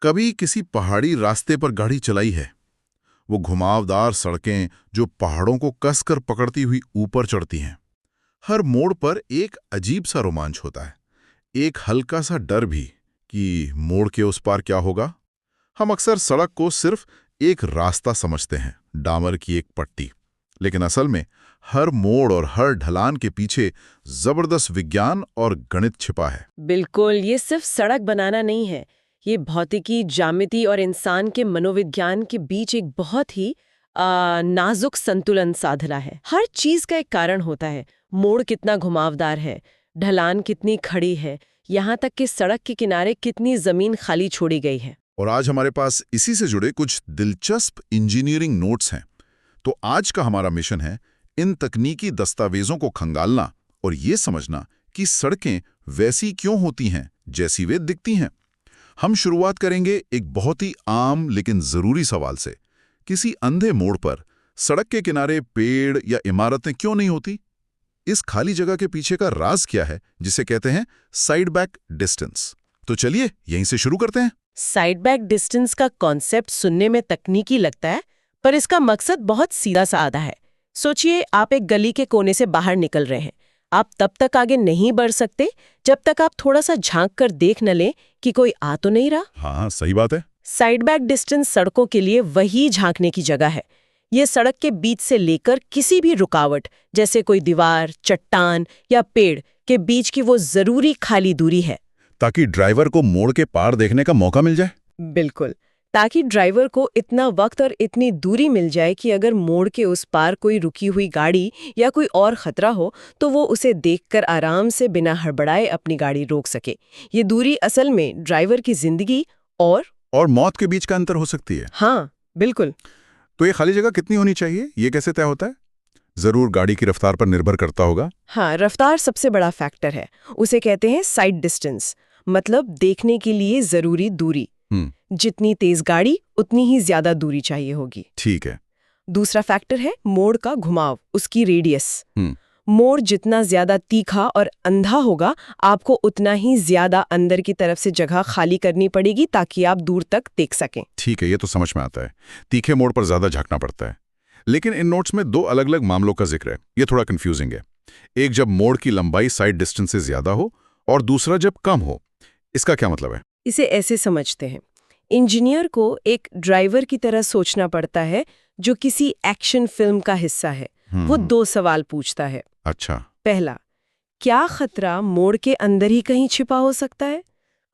कभी किसी पहाड़ी रास्ते पर गाड़ी चलाई है। वो घुमावदार सड़कें जो पहाड़ों को कसकर पकड़ती हुई ऊपर चढ़ती हैं। हर मोड़ पर एक अजीब सा रोमांच होता है, एक हल्का सा डर भी कि मोड़ के उस पार क्या होगा। हम अक्सर सड़क को सिर्फ एक रास्ता समझते हैं, डामर की एक पट्टी। लेकिन असल में हर मोड़ और हर ढलान के पीछे जबरदस्त विज्ञान और गणित छिपा है। बिल्कुल, ये सिर्फ सड़क बनाना नहीं है। ये भौतिकी, ज्यामिति और इंसान के मनोविज्ञान के बीच एक बहुत ही नाजुक संतुलन साधना है। हर चीज का एक कारण होता है। मोड़ कितना घुमावदार है, ढलान कितनी खड़ी है, यहाँ तक कि सड़क के किनारे कितनी जमीन खाली छोड़ी गई है। और आज हमारे पास इसी से जुड़े कुछ दिलचस्प इंजीनियरिंग नोट्स हैं। तो आज का हमारा मिशन है इन तकनीकी दस्तावेजों को खंगालना और ये समझना कि सड़कें वैसी क्यों होती हैं जैसी वे दिखती हैं। हम शुरुआत करेंगे एक बहुत ही आम लेकिन जरूरी सवाल से। किसी अंधे मोड़ पर सड़क के किनारे पेड़ या इमारतें क्यों नहीं होती? इस खाली जगह के पीछे का राज क्या है, जिसे कहते हैं साइड बैक डिस्टेंस? तो चलिए यहीं से शुरू करते हैं। साइड बैक डिस्टेंस का कॉन्सेप्ट सुनने में तकनीकी लगता है, पर इसका मकसद बहुत सीधा साधा है। सोचिए, आप एक गली के कोने से बाहर निकल रहे हैं। आप तब तक आगे नहीं बढ़ सकते जब तक आप थोड़ा सा झांक कर देख न लें कि कोई आ तो नहीं रहा। हाँ, सही बात है। साइड बैक डिस्टेंस सड़कों के लिए वही झांकने की जगह है। ये सड़क के बीच से लेकर किसी भी रुकावट, जैसे कोई दीवार, चट्टान या पेड़ के बीच की वो जरूरी खाली दूरी है, ताकि ड्राइवर को मोड़ के पार देखने का मौका मिल जाए। बिल्कुल, ताकि ड्राइवर को इतना वक्त और इतनी दूरी मिल जाए कि अगर मोड़ के उस पार कोई रुकी हुई गाड़ी या कोई और खतरा हो तो वो उसे देखकर आराम से बिना हड़बड़ाए अपनी गाड़ी रोक सके। ये दूरी असल में ड्राइवर की जिंदगी और मौत के बीच का अंतर हो सकती है। हाँ, बिल्कुल। तो ये खाली जगह कितनी होनी चाहिए, ये कैसे तय होता है? जरूर गाड़ी की रफ्तार पर निर्भर करता होगा। हाँ, रफ्तार सबसे बड़ा फैक्टर है। उसे कहते हैं साइड डिस्टेंस, मतलब देखने के लिए जरूरी दूरी। जितनी तेज गाड़ी उतनी ही ज्यादा दूरी चाहिए होगी। ठीक है। दूसरा फैक्टर है मोड़ का घुमाव, उसकी रेडियस। मोड़ जितना ज्यादा तीखा और अंधा होगा, आपको उतना ही ज्यादा अंदर की तरफ से जगह खाली करनी पड़ेगी ताकि आप दूर तक देख सकें। ठीक है, ये तो समझ में आता है। तीखे मोड़ पर ज्यादा झांकना पड़ता है। लेकिन इन नोट्स में दो अलग अलग मामलों का जिक्र है। ये थोड़ा कंफ्यूजिंग है। एक जब मोड़ की लंबाई साइड डिस्टेंस से ज्यादा हो और दूसरा जब कम हो। इसका क्या मतलब है? इसे ऐसे समझते हैं, इंजीनियर को एक ड्राइवर की तरह सोचना पड़ता है जो किसी एक्शन फिल्म का हिस्सा है। वो दो सवाल पूछता है। अच्छा। पहला, क्या खतरा मोड़ के अंदर ही कहीं छिपा हो सकता है?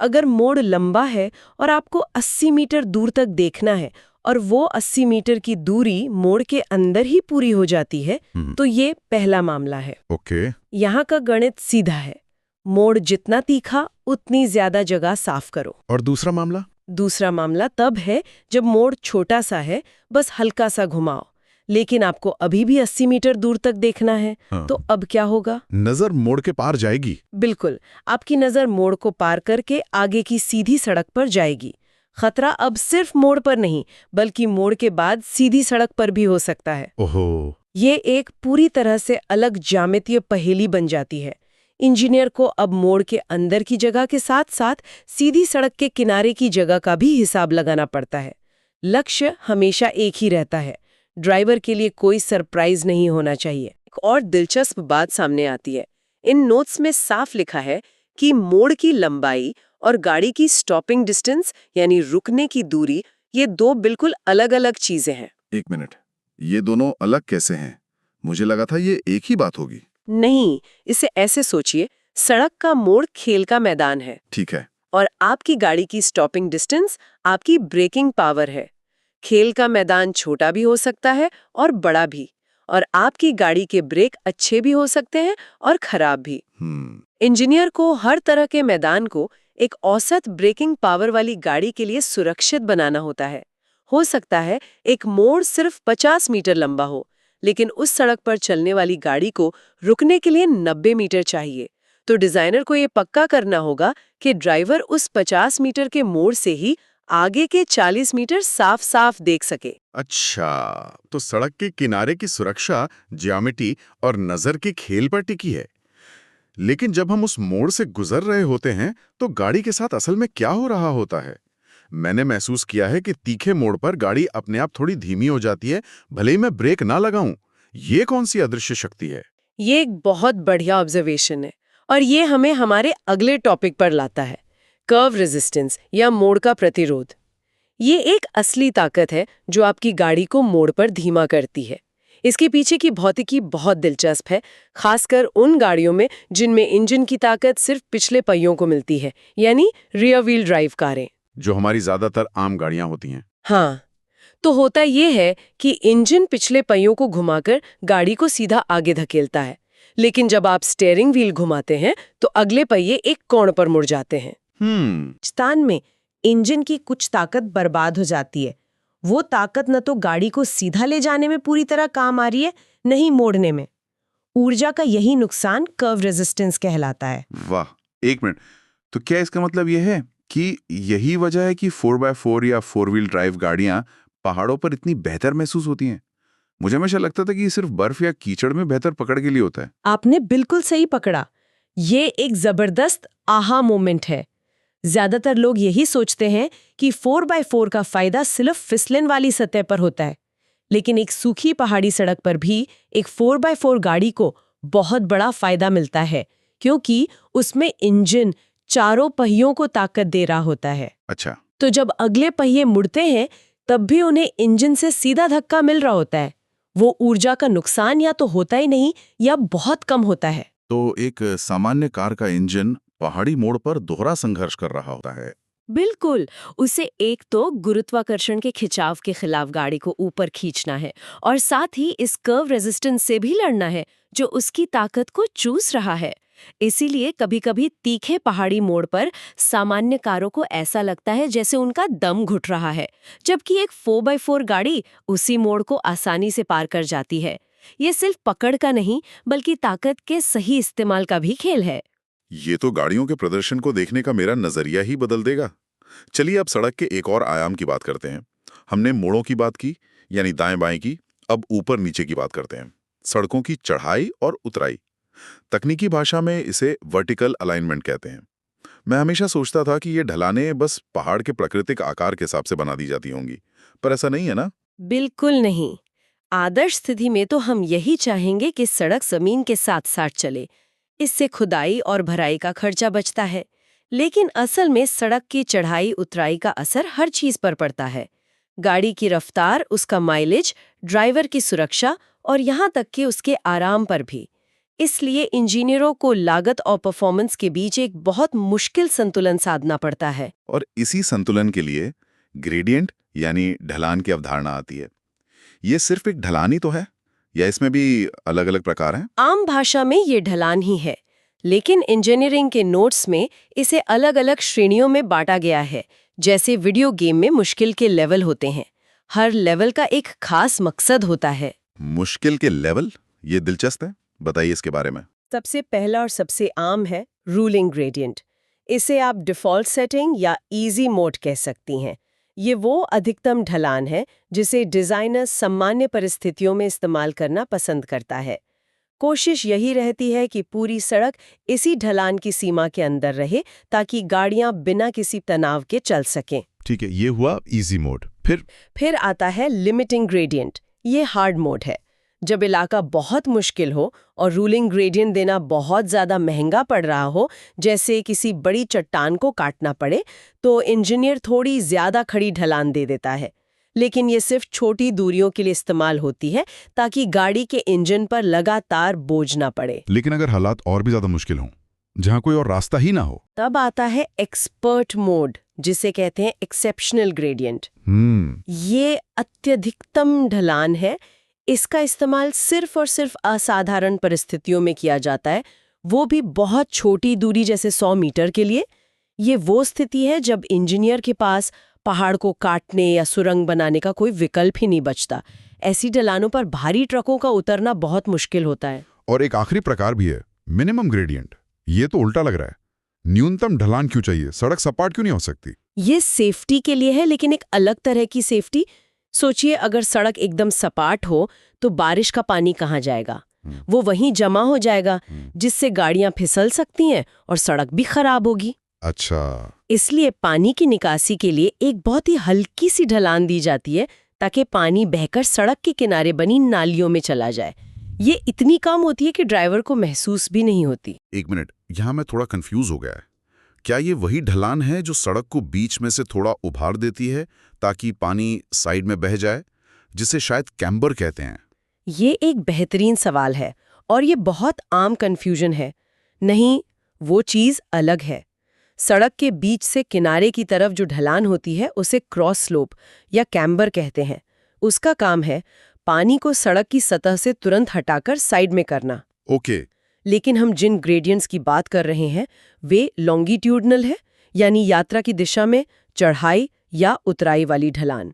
अगर मोड़ लंबा है और आपको 80 मीटर दूर तक देखना है और वो 80 मीटर की दूरी मोड़ के अंदर ही पूरी हो जाती है, तो ये पहला मामला है। ओके। यहाँ का गणित सीधा है। मोड़ जितना तीखा उतनी ज्यादा जगह साफ करो। और दूसरा मामला? दूसरा मामला तब है जब मोड़ छोटा सा है, बस हल्का सा घुमाओ, लेकिन आपको अभी भी 80 मीटर दूर तक देखना है। हाँ। तो अब क्या होगा? नजर मोड़ के पार जाएगी। बिल्कुल, आपकी नजर मोड़ को पार करके आगे की सीधी सड़क पर जाएगी। खतरा अब सिर्फ मोड़ पर नहीं, बल्कि मोड़ के बाद सीधी सड़क पर भी हो सकता है। ओहो। ये एक पूरी तरह से अलग ज्यामितीय पहेली बन जाती है। इंजीनियर को अब मोड़ के अंदर की जगह के साथ साथ सीधी सड़क के किनारे की जगह का भी हिसाब लगाना पड़ता है। लक्ष्य हमेशा एक ही रहता है, ड्राइवर के लिए कोई सरप्राइज नहीं होना चाहिए। एक और दिलचस्प बात सामने आती है। इन नोट्स में साफ लिखा है कि मोड़ की लंबाई और गाड़ी की स्टॉपिंग डिस्टेंस यानी रुकने की दूरी, ये दो बिल्कुल अलग अलग चीजें हैं। एक मिनट, ये दोनों अलग कैसे हैं? मुझे लगा था ये एक ही बात होगी। नहीं, इसे ऐसे सोचिए, सड़क का मोड़ खेल का मैदान है। ठीक है। और आपकी गाड़ी की स्टॉपिंग डिस्टेंस आपकी ब्रेकिंग पावर है। खेल का मैदान छोटा भी हो सकता है और बड़ा भी, और आपकी गाड़ी के ब्रेक अच्छे भी हो सकते हैं और खराब भी। इंजीनियर को हर तरह के मैदान को एक औसत ब्रेकिंग पावर वाली गाड़ी के लिए सुरक्षित बनाना होता है। हो सकता है एक मोड़ सिर्फ 50 मीटर लंबा हो, लेकिन उस सड़क पर चलने वाली गाड़ी को रुकने के लिए 90 मीटर चाहिए। तो डिजाइनर को ये पक्का करना होगा कि ड्राइवर उस 50 मीटर के मोड़ से ही आगे के 40 मीटर साफ साफ देख सके। अच्छा, तो सड़क के किनारे की सुरक्षा ज्यामिति और नजर के खेल पर टिकी है। लेकिन जब हम उस मोड़ से गुजर रहे होते हैं तो गाड़ी के साथ असल में क्या हो रहा होता है? मैंने महसूस किया है कि तीखे मोड़ पर गाड़ी अपने आप थोड़ी धीमी हो जाती है, भले ही मैं ब्रेक ना लगाऊं। ये कौन सी अदृश्य शक्ति है? ये एक बहुत बढ़िया ऑब्जर्वेशन है और ये हमें हमारे अगले टॉपिक पर लाता है, कर्व रेजिस्टेंस या मोड़ का प्रतिरोध। ये एक असली ताकत है जो आपकी गाड़ी को मोड़ पर धीमा करती है। इसके पीछे की भौतिकी बहुत दिलचस्प है, खासकर उन गाड़ियों में जिनमें इंजन की ताकत सिर्फ पिछले पहियों को मिलती है, यानी रियर व्हील ड्राइव कारें। जो हमारी ज्यादातर आम गाड़ियां होती हैं। हाँ, तो होता ये है कि इंजन पिछले पहियों को घुमाकर गाड़ी को सीधा आगे धकेलता है, लेकिन जब आप स्टीयरिंग व्हील घुमाते हैं तो अगले पहिए एक कोण पर मुड़ जाते हैं। स्थान में इंजन की कुछ ताकत बर्बाद हो जाती है। वो ताकत न तो गाड़ी को सीधा ले जाने में पूरी तरह काम आ रही है, न ही मोड़ने में। ऊर्जा का यही नुकसान कर्व रेजिस्टेंस कहलाता है। वाह, एक मिनट, तो क्या इसका मतलब यह है कि यही वजह है कि 4x4 या 4 व्हील ड्राइव गाड़ियां पहाड़ों पर इतनी बेहतर महसूस होती हैं? मुझे हमेशा लगता था कि ये सिर्फ बर्फ या कीचड़ में बेहतर पकड़ के लिए होता है। आपने बिल्कुल सही पकड़ा। ये एक जबरदस्त आहा मोमेंट है। ज्यादातर लोग यही सोचते हैं कि 4x4 का फायदा सिर्फ फिसलन वाली सतह पर होता है, लेकिन एक सूखी पहाड़ी सड़क पर भी एक 4x4 गाड़ी को बहुत बड़ा फायदा मिलता है, क्योंकि उसमें इंजन चारों पहियों को ताकत दे रहा होता है। अच्छा, तो जब अगले पहिए मुड़ते हैं तब भी उन्हें इंजन से सीधा धक्का मिल रहा होता है। वो ऊर्जा का नुकसान या तो होता ही नहीं या बहुत कम होता है। तो एक सामान्य कार का इंजन पहाड़ी मोड़ पर दोहरा संघर्ष कर रहा होता है। बिल्कुल, उसे एक तो गुरुत्वाकर्षण के खिंचाव के खिलाफ गाड़ी को ऊपर खींचना है और साथ ही इस कर्व रेजिस्टेंस से भी लड़ना है जो उसकी ताकत को चूस रहा है। इसीलिए कभी-कभी तीखे पहाड़ी मोड़ पर सामान्य कारों को ऐसा लगता है जैसे उनका दम घुट रहा है, जबकि एक 4x4 गाड़ी उसी मोड़ को आसानी से पार कर जाती है। ये सिर्फ पकड़ का नहीं, बल्कि ताकत के सही इस्तेमाल का भी खेल है। ये तो गाड़ियों के प्रदर्शन को देखने का मेरा नजरिया ही बदल देगा। चलिए अब सड़क के एक और आयाम की बात करते हैं। हमने मोड़ों की बात की, यानी दाएं बाएं की, अब ऊपर नीचे की बात करते हैं, सड़कों की चढ़ाई और उतराई। तकनीकी भाषा में इसे वर्टिकल अलाइनमेंट कहते हैं। मैं हमेशा सोचता था कि ये ढलानें बस पहाड़ के प्राकृतिक आकार के हिसाब से बना दी जाती होंगी, पर ऐसा नहीं है ना? बिल्कुल नहीं। आदर्श स्थिति में तो हम यही चाहेंगे कि सड़क जमीन के साथ साथ चले। इससे खुदाई और भराई का खर्चा बचता है। लेकिन असल में सड़क की चढ़ाई उतराई का असर हर चीज पर पड़ता है। गाड़ी की रफ्तार, उसका माइलेज, ड्राइवर की सुरक्षा और यहाँ तक कि उसके आराम पर भी। इसलिए इंजीनियरों को लागत और परफॉर्मेंस के बीच एक बहुत मुश्किल संतुलन साधना पड़ता है। और इसी संतुलन के लिए ग्रेडियंट यानी ढलान की अवधारणा आती है। ये सिर्फ एक ढलान ही तो है, या इसमें भी अलग अलग प्रकार हैं? आम भाषा में ये ढलान ही है, लेकिन इंजीनियरिंग के नोट्स में इसे अलग अलग श्रेणियों में बांटा गया है। जैसे वीडियो गेम में मुश्किल के लेवल होते हैं। हर लेवल का एक खास मकसद होता है। मुश्किल के लेवल? ये दिलचस्प है, बताइए इसके बारे में। सबसे पहला और सबसे आम है रूलिंग ग्रेडियंट। इसे आप डिफ़ॉल्ट सेटिंग या इजी मोड कह सकती हैं। ये वो अधिकतम ढलान है जिसे डिज़ाइनर सामान्य परिस्थितियों में इस्तेमाल करना पसंद करता है। कोशिश यही रहती है कि पूरी सड़क इसी ढलान की सीमा के अंदर रहे ताकि गाड़ियां बिना किसी तनाव के चल सकें। ठीक है, ये हुआ इजी मोड। फिर आता है लिमिटिंग ग्रेडियंट। ये हार्ड मोड है। जब इलाका बहुत मुश्किल हो और रूलिंग ग्रेडियंट देना बहुत ज़्यादा महंगा पड़ रहा हो, जैसे किसी बड़ी चट्टान को काटना पड़े, तो इंजीनियर थोड़ी ज़्यादा खड़ी ढलान दे देता है। लेकिन ये सिर्फ छोटी दूरियों के लिए इस्तेमाल होती है ताकि गाड़ी के इंजन पर लगातार बोझ ना पड़े। लेकिन अगर हालात और भी ज्यादा मुश्किल हों, जहां कोई और रास्ता ही ना हो, तब आता है एक्सपर्ट मोड, जिसे कहते हैं एक्सेप्शनल ग्रेडियंट। ये अत्यधिकतम ढलान है। इसका इस्तेमाल सिर्फ और सिर्फ असाधारण परिस्थितियों में किया जाता है, वो भी बहुत छोटी दूरी जैसे 100 मीटर के लिए। ये वो स्थिति है जब इंजीनियर के पास पहाड़ को काटने या सुरंग बनाने का कोई विकल्प ही नहीं बचता। ऐसी ढलानों पर भारी ट्रकों का उतरना बहुत मुश्किल होता है। और एक आखिरी प्रकार भी है, मिनिमम ग्रेडियंट। ये तो उल्टा लग रहा है। न्यूनतम ढलान क्यों चाहिए? सड़क सपाट क्यों नहीं हो सकती? ये सेफ्टी के लिए है, लेकिन एक अलग तरह की सेफ्टी। सोचिए, अगर सड़क एकदम सपाट हो तो बारिश का पानी कहाँ जाएगा? वो वहीं जमा हो जाएगा, जिससे गाड़ियां फिसल सकती हैं और सड़क भी खराब होगी। अच्छा, इसलिए पानी की निकासी के लिए एक बहुत ही हल्की सी ढलान दी जाती है ताकि पानी बहकर सड़क के किनारे बनी नालियों में चला जाए। ये इतनी कम होती है कि ड्राइवर को महसूस भी नहीं होती। एक मिनट, यहाँ मैं थोड़ा कंफ्यूज हो गया है। क्या ये वही ढलान है जो सड़क को बीच में से थोड़ा उभार देती है ताकि पानी साइड में बह जाए, जिसे शायद कैम्बर कहते हैं? ये एक बेहतरीन सवाल है और ये बहुत आम कंफ्यूजन है। नहीं, वो चीज़ अलग है। सड़क के बीच से किनारे की तरफ जो ढलान होती है उसे क्रॉस स्लोप या कैम्बर कहते हैं। उसका काम है पानी को सड़क की सतह से तुरंत हटाकर साइड में करना। ओके। लेकिन हम जिन ग्रेडियंट्स की बात कर रहे हैं वे लॉन्गिट्यूडनल है, यानी यात्रा की दिशा में चढ़ाई या उतराई वाली ढलान।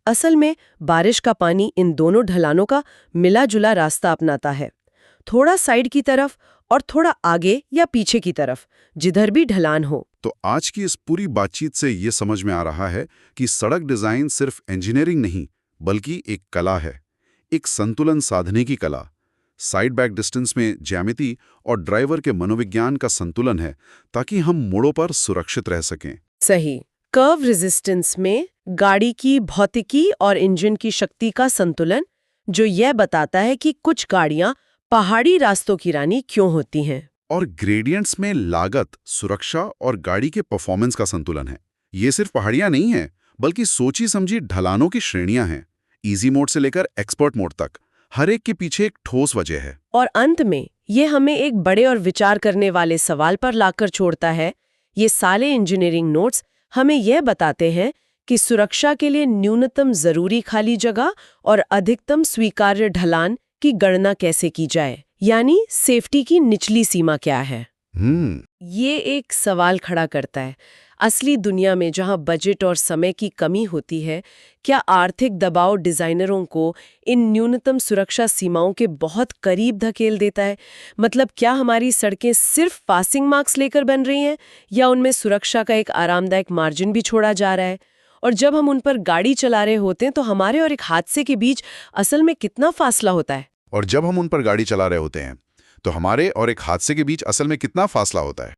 असल में बारिश का पानी इन दोनों ढलानों का मिला जुला रास्ता अपनाता है, थोड़ा साइड की तरफ और थोड़ा आगे या पीछे की तरफ, जिधर भी ढलान हो। तो आज की इस पूरी बातचीत से ये समझ में आ रहा है कि सड़क डिजाइन सिर्फ इंजीनियरिंग नहीं बल्कि एक कला है, एक संतुलन साधने की कला। साइड बैक डिस्टेंस में ज्यामिति और ड्राइवर के मनोविज्ञान का संतुलन है ताकि हम मोड़ों पर सुरक्षित रह सकें। सही। कर्व रेजिस्टेंस में गाड़ी की भौतिकी और इंजन की शक्ति का संतुलन, जो यह बताता है कि कुछ गाड़ियां पहाड़ी रास्तों की रानी क्यों होती हैं। और ग्रेडियंट्स में लागत, सुरक्षा और गाड़ी के परफॉर्मेंस का संतुलन है। ये सिर्फ पहाड़ियां नहीं हैं, बल्कि सोची समझी ढलानों की श्रेणियां हैं। इजी मोड से लेकर एक्सपर्ट मोड तक, हर एक के पीछे एक ठोस वजह है। और अंत में ये हमें एक बड़े और विचार करने वाले सवाल पर लाकर छोड़ता है। ये सारे इंजीनियरिंग नोट्स हमें यह बताते हैं कि सुरक्षा के लिए न्यूनतम जरूरी खाली जगह और अधिकतम स्वीकार्य ढलान की गणना कैसे की जाए, यानी सेफ्टी की निचली सीमा क्या है। ये एक सवाल खड़ा करता है, असली दुनिया में जहां बजट और समय की कमी होती है, क्या आर्थिक दबाव डिजाइनरों को इन न्यूनतम सुरक्षा सीमाओं के बहुत करीब धकेल देता है? मतलब क्या हमारी सड़कें सिर्फ पासिंग मार्क्स लेकर बन रही हैं या उनमें सुरक्षा का एक आरामदायक मार्जिन भी छोड़ा जा रहा है? और जब हम उन पर गाड़ी चला रहे होते हैं तो हमारे और एक हादसे के बीच असल में कितना फासला होता है? और जब हम उन पर गाड़ी चला रहे होते हैं तो हमारे और एक हादसे के बीच असल में कितना फासला होता है?